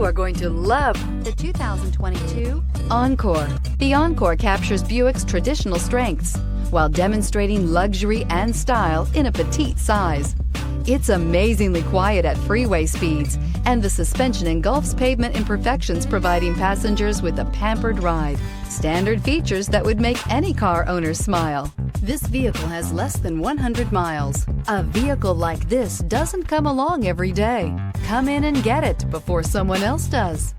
You are going to love the 2022 Encore. The Encore captures Buick's traditional strengths while demonstrating luxury and style in a petite size. It's amazingly quiet at freeway speeds, and the suspension engulfs pavement imperfections, providing passengers with a pampered ride. Standard features that would make any car owner smile. This vehicle has less than 100 miles. A vehicle like this doesn't come along every day. Come in and get it before someone else does.